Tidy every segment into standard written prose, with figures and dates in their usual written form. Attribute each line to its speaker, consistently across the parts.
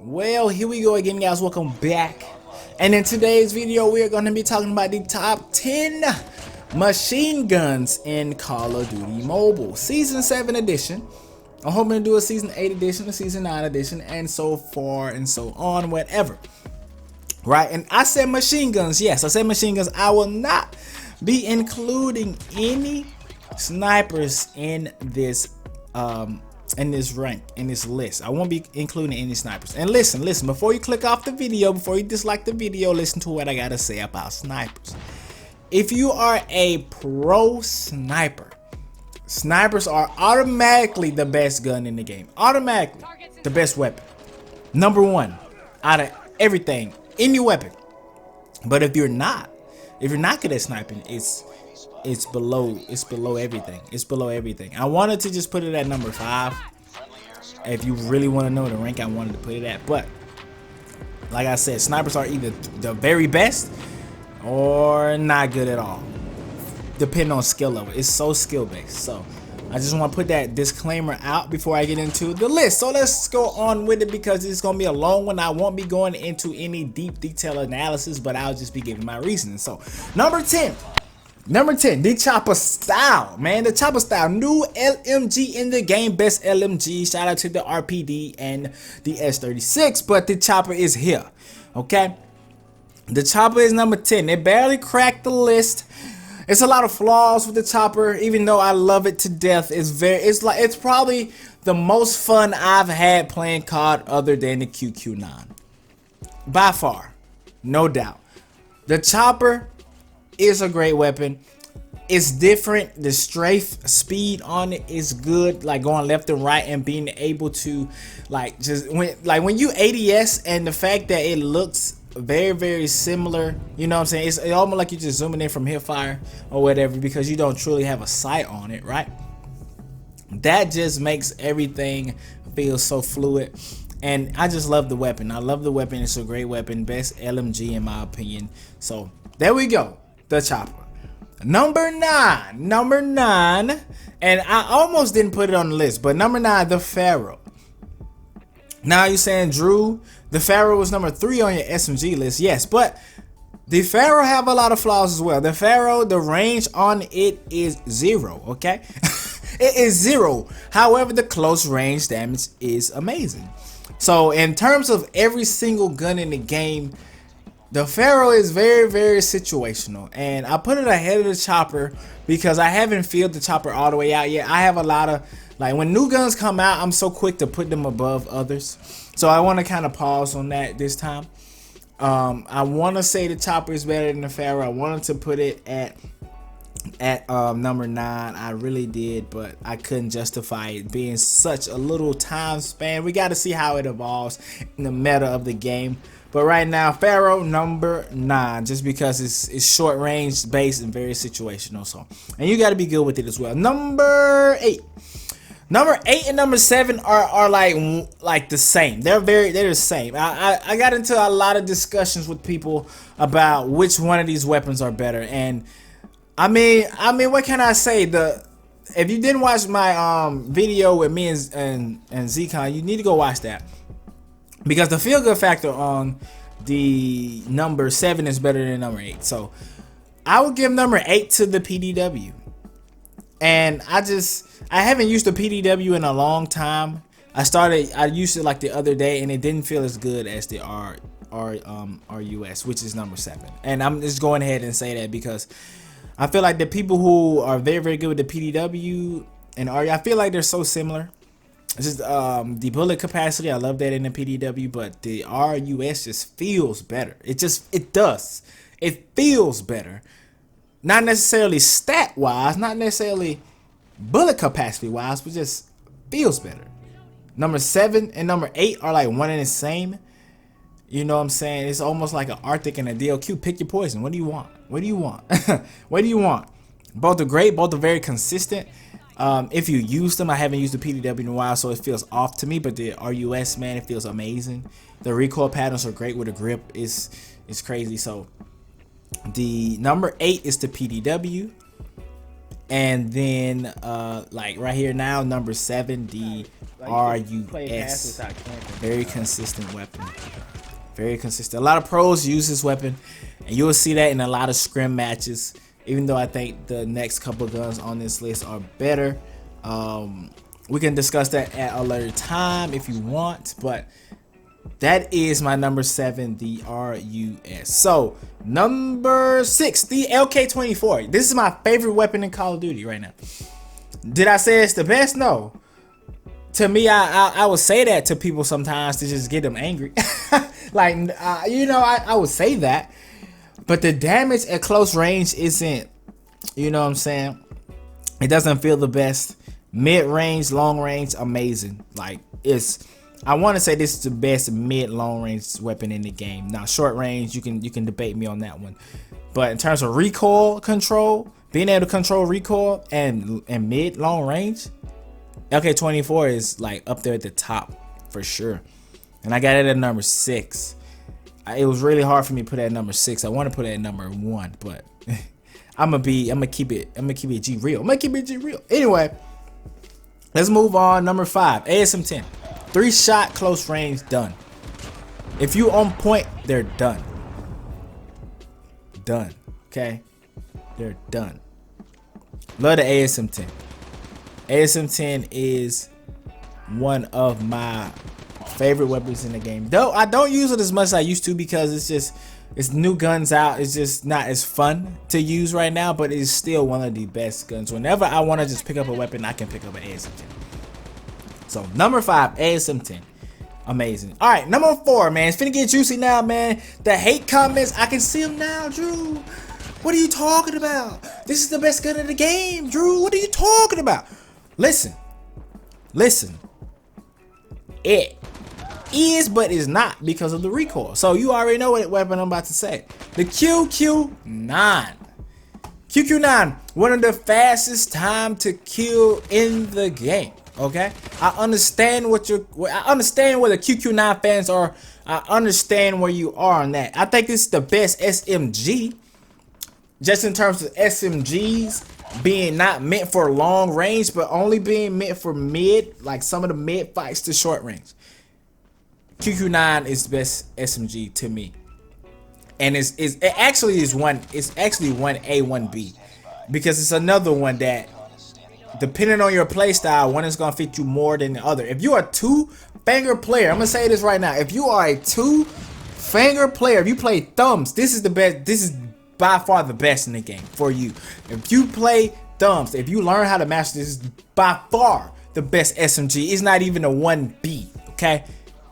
Speaker 1: Well, here we go again, guys. Welcome back. And in today's video, we are going to be talking about the top 10 machine guns in Call of Duty Mobile Season 7 edition. I'm hoping to do a Season 8 edition, a Season 9 edition, and so far and so on, whatever. Right? And I said machine guns. Yes, I said machine guns. I will not be including any snipers in this rank, in this list. I won't be including any snipers. And listen, before you click off the video, before you dislike the video, listen to what I gotta say about snipers. If you are a pro sniper, snipers are automatically the best gun in the game. Automatically the best weapon. Number one out of everything, any weapon. But if you're not good at sniping, it's below everything. It's below everything. I wanted to just put it at number 5. If you really want to know the rank I wanted to put it at, but like I said, snipers are either the very best or not good at all, depending on skill level. It's so skill based. So I just want to put that disclaimer out before I get into the list. So let's go on with it, because it's going to be a long one. I won't be going into any deep detail analysis, but I'll just be giving my reasoning. So number 10, the Choppa style, man. The Choppa style, new LMG in the game, best LMG. Shout out to the RPD and the S36, but the Choppa is here, okay? The Choppa is number 10. It barely cracked the list. It's a lot of flaws with the Choppa, even though I love it to death. It's probably the most fun I've had playing COD other than the QQ9, by far, no doubt. The Choppa is a great weapon. It's different. The strafe speed on it is good, like going left and right and being able to when you ADS, and the fact that it looks very similar, you know what I'm saying, it's almost like you're just zooming in from hipfire or whatever, because you don't truly have a sight on it, right? That just makes everything feel so fluid. And I just love the weapon. I love the weapon. It's a great weapon, best LMG in my opinion. So there we go. The Choppa. Number 9, and I almost didn't put it on the list, but number 9, the Pharo. Now you're saying, Drew, the Pharo was number 3 on your SMG list. Yes, but the Pharo have a lot of flaws as well. The Pharo, the range on it is 0, okay? It is 0. However, the close range damage is amazing. So in terms of every single gun in the game, the Pharo is very situational, and I put it ahead of the Choppa because I haven't filled the Choppa all the way out yet. I have a lot of, like, when new guns come out, I'm so quick to put them above others. So I want to kind of pause on that this time. I want to say the Choppa is better than the Pharo. I wanted to put it at number 9. I really did, but I couldn't justify it being such a little time span. We got to see how it evolves in the meta of the game. But right now, Pharo number 9, just because it's short range based and very situational. So, and you got to be good with it as well. Number 8 and number 7 are like the same. They're the same. I got into a lot of discussions with people about which one of these weapons are better, and I mean, what can I say? If you didn't watch my video with me and Zcon, you need to go watch that, because the feel good factor on the number 7 is better than number 8. So I would give number 8 to the PDW. And I haven't used the PDW in a long time. I used it like the other day, and it didn't feel as good as the RUS, which is number 7. And I'm just going ahead and say that because I feel like the people who are very good with the PDW and RU, I feel like they're so similar. It's just the bullet capacity, I love that in the PDW, but the RUS just feels better. It does. It feels better. Not necessarily stat wise, not necessarily bullet capacity wise, but just feels better. Number 7 and number 8 are like one and the same. You know what I'm saying? It's almost like an Arctic and a DLQ. Pick your poison. What do you want? What do you want? What do you want? Both are great. Both are very consistent. If you use them, I haven't used the PDW in a while, so it feels off to me. But the RUS, man, it feels amazing. The recoil patterns are great with the grip. It's crazy. So the number 8 is the PDW. And then like right here now, number 7, the RUS. Very consistent weapon. Very consistent. A lot of pros use this weapon, and you'll see that in a lot of scrim matches. Even though I think the next couple guns on this list are better. We can discuss that at a later time if you want, but that is my number 7, the RUS. So number 6, the LK24. This is my favorite weapon in Call of Duty right now. Did I say it's the best? No. To me, I would say that to people sometimes to just get them angry. Like, you know, I would say that, but the damage at close range isn't, you know what I'm saying? It doesn't feel the best. Mid range, long range, amazing. Like, I want to say this is the best mid long range weapon in the game. Now short range, you can debate me on that one, but in terms of recoil control, being able to control recoil and mid long range, LK24 is like up there at the top for sure. And I got it at number 6. It was really hard for me to put it at number 6. I want to put it at number 1, but I'm gonna keep it G real. I'm gonna keep it G real. Anyway, let's move on. Number 5, ASM-10. 3-shot close range, done. If you on point, they're done. Done. Okay? They're done. Love the ASM-10. ASM-10 is one of my favorite weapons in the game. Though I don't use it as much as I used to because it's new guns out. It's just not as fun to use right now, but it's still one of the best guns. Whenever I want to just pick up a weapon, I can pick up an ASM-10. So number 5, ASM-10. Amazing. All right, number 4, man. It's finna get juicy now, man. The hate comments, I can see them now, Drew. What are you talking about? This is the best gun in the game, Drew. What are you talking about? Listen. It is, but it's not because of the recoil. So you already know what weapon I'm about to say. The QQ9. QQ9, one of the fastest time to kill in the game. Okay, I understand where the QQ9 fans are. I understand where you are on that. I think it's the best SMG, just in terms of SMGs being not meant for long range, but only being meant for mid, like some of the mid fights to short range. QQ9 is the best SMG to me, and it actually is 1A, 1B, because it's another one that, depending on your playstyle, one is gonna fit you more than the other. If you are a 2-finger player, I'm gonna say this right now. If you are a 2-finger player, if you play thumbs, this is the best. This is by far the best in the game for you. If you play thumbs, if you learn how to master this, is by far the best SMG. It's not even a 1B. Okay,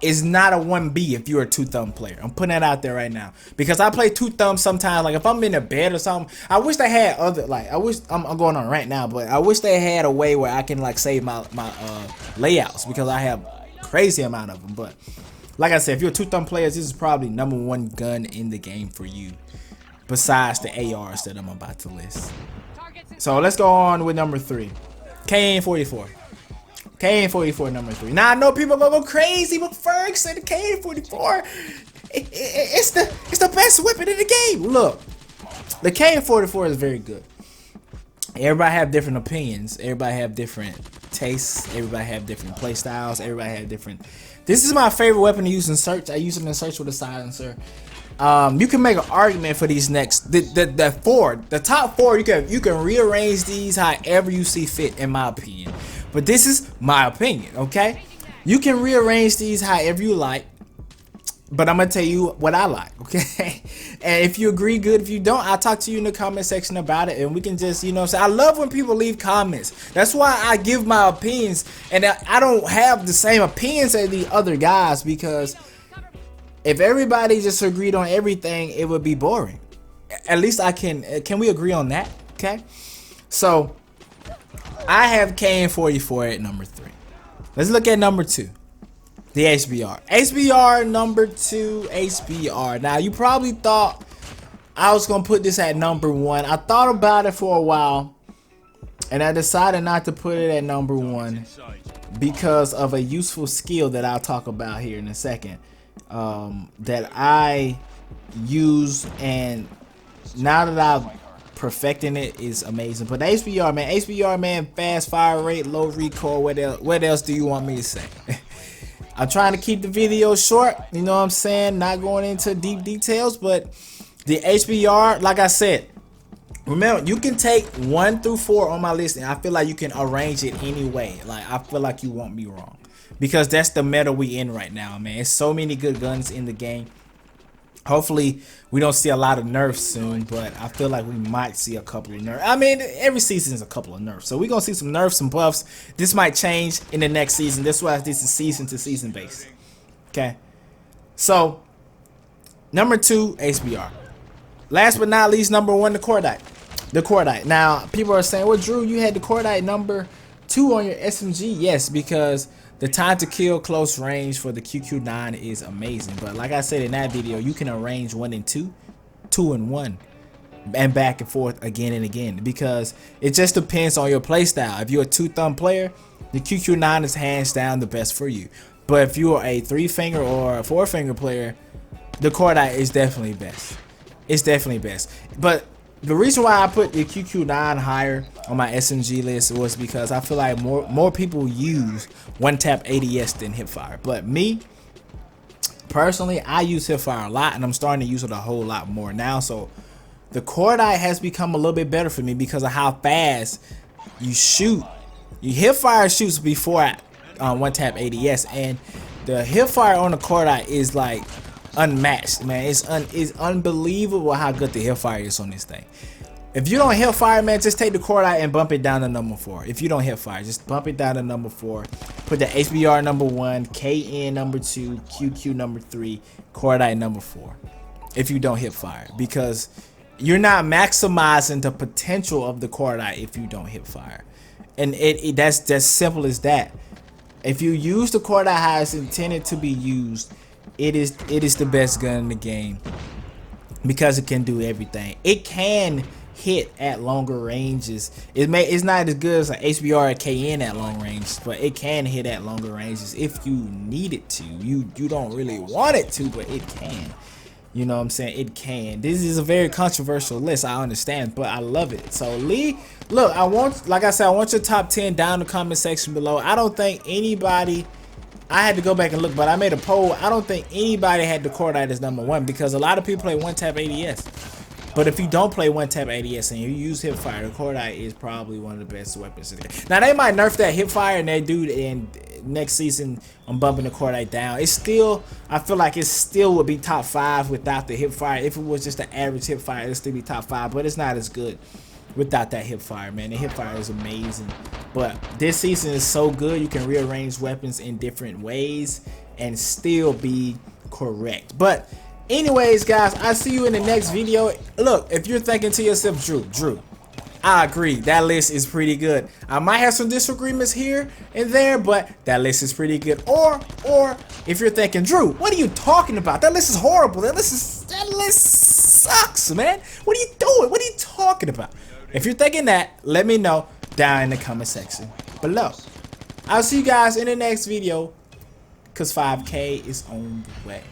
Speaker 1: it's not a 1B if you're a 2-thumb player. I'm putting that out there right now because I play 2 thumbs sometimes. Like if I'm in a bed or something, I wish they had other, like, I wish, I'm going on right now, but I wish they had a way where I can like save my layouts, because I have crazy amount of them. But like I said, if you're a 2-thumb player, this is probably number 1 gun in the game for you, besides the ARs that I'm about to list. So let's go on with number 3, KN-44. KN-44 number 3. Now I know people are gonna go crazy, but Ferg said the KN-44, it's the best weapon in the game. Look, the KN-44 is very good. Everybody have different opinions. Everybody have different tastes. Everybody have different play styles. Everybody have different. This is my favorite weapon to use in search. I use it in search with a silencer. You can make an argument for these next the top 4. You can rearrange these however you see fit, in my opinion. But this is my opinion, okay? You can rearrange these however you like, but I'm gonna tell you what I like, okay? And if you agree, good. If you don't, I'll talk to you in the comment section about it, and we can just, you know, say, I love when people leave comments. That's why I give my opinions, and I don't have the same opinions as the other guys, because if everybody just agreed on everything, it would be boring. At least can we agree on that? Okay, so I have KN-44 at number 3. Let's look at number 2, the HBR number 2, HBR. Now you probably thought I was gonna put this at number 1. I thought about it for a while, and I decided not to put it at number 1 because of a useful skill that I'll talk about here in a second, that I use, and now that I've perfecting it is amazing. But the HBR man, fast fire rate, low recoil. What else do you want me to say? I'm trying to keep the video short, you know what I'm saying, not going into deep details, but the HBR, like I said, remember, you can take 1 through 4 on my list, and I feel like you can arrange it any way. Like, I feel like you won't be wrong, because that's the meta we in right now, man. There's so many good guns in the game. Hopefully, we don't see a lot of nerfs soon, but I feel like we might see a couple of nerfs. I mean, every season is a couple of nerfs, so we're going to see some nerfs, some buffs. This might change in the next season. That's why this is season to season based. Okay, so number 2, HBR. Last but not least, number 1, the Cordite. The Cordite. Now, people are saying, well, Drew, you had the Cordite number 2 on your SMG. Yes, because the time to kill close range for the QQ9 is amazing. But like I said in that video, you can arrange 1 and 2, 2 and 1, and back and forth again and again, because it just depends on your playstyle. If you're a 2-thumb player, the QQ9 is hands down the best for you. But if you're a 3-finger or a 4-finger player, the Cordite is definitely best. It's definitely best. But the reason why I put the QQ9 higher on my SMG list was because I feel like more people use one-tap ADS than hipfire. But me, personally, I use hipfire a lot, and I'm starting to use it a whole lot more now. So the Cordite has become a little bit better for me because of how fast you shoot. You hipfire shoots before one-tap ADS, and the hipfire on the Cordite is like unmatched, man. It's unbelievable how good the hipfire is on this thing. If you don't hipfire, man, just take the Cordite and bump it down to number 4. If you don't hipfire, just bump it down to number 4. Put the HBR number 1, KN number 2, QQ number 3, Cordite number 4. If you don't hipfire, because you're not maximizing the potential of the Cordite if you don't hipfire, and that's as simple as that. If you use the Cordite how it's intended to be used, it is the best gun in the game, because it can do everything. It can hit at longer ranges. It's not as good as an HBR or KN at long range, but it can hit at longer ranges if you need it to. You don't really want it to, but it can. You know what I'm saying? It can. This is a very controversial list, I understand, but I love it. So Lee, look, like I said, I want your top 10 down in the comment section below. I don't think anybody, I had to go back and look, but I made a poll. I don't think anybody had the Cordite as number 1, because a lot of people play one-tap ADS. But if you don't play one-tap ADS and you use hipfire, the Cordite is probably one of the best weapons in there. Now, they might nerf that hipfire, and they do, and next season I'm bumping the Cordite down. It's still, I feel like it still would be top 5 without the hipfire. If it was just an average hipfire, it'd still be top 5, but it's not as good without that hipfire, man. The hipfire is amazing. But this season is so good, you can rearrange weapons in different ways and still be correct. But anyways, guys, I'll see you in the next video. Look, if you're thinking to yourself, Drew, I agree, that list is pretty good. I might have some disagreements here and there, but that list is pretty good. Or if you're thinking, Drew, what are you talking about? That list is horrible. That list sucks, man. What are you doing? What are you talking about? If you're thinking that, let me know down in the comment section below. I'll see you guys in the next video, because 5K is on the way.